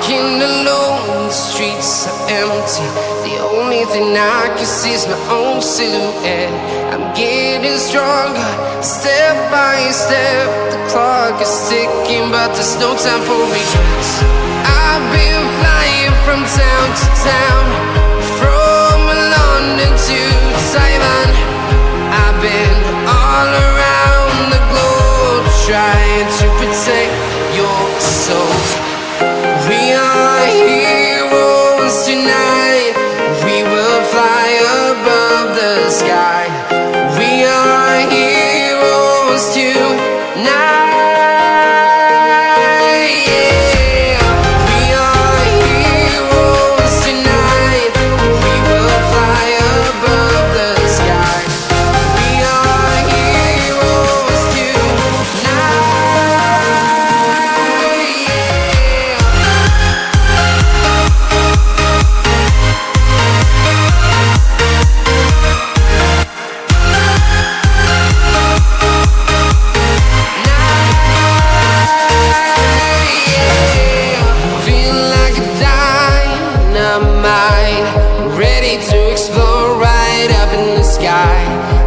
Walking alone, the streets are empty. The only thing I can see is my own silhouette. I'm getting stronger, step by step. The clock is ticking, but there's no time for regrets. I've been flying from town to town, from London to Taiwan. I've been all around the globe, trying to protect your soul. We are heroes tonight. We will fly above the sky. We are heroes tonight. Yeah. We are heroes tonight. We will fly above the sky. We are heroes tonight. Ready to explore right up in the sky.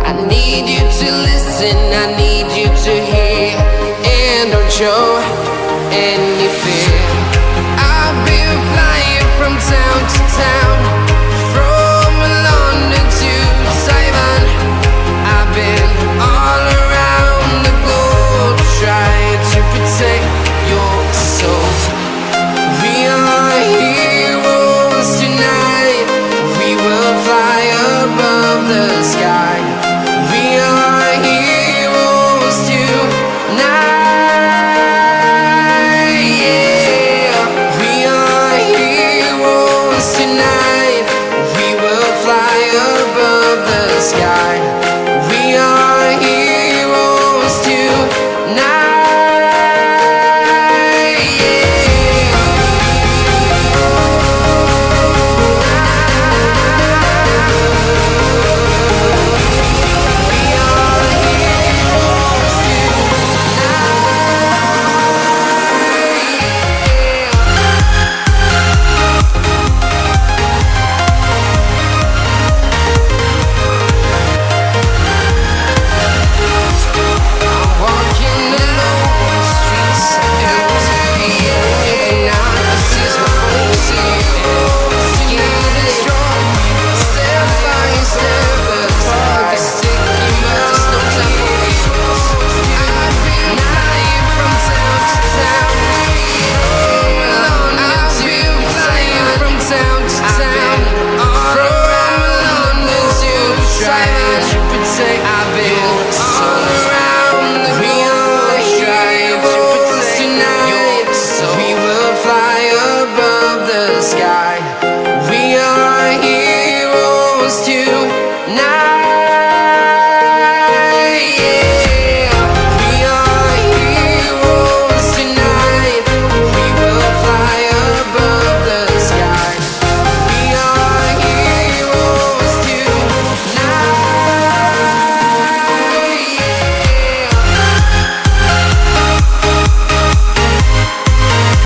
I need you to listen, I need you to hear, and don't show any fear.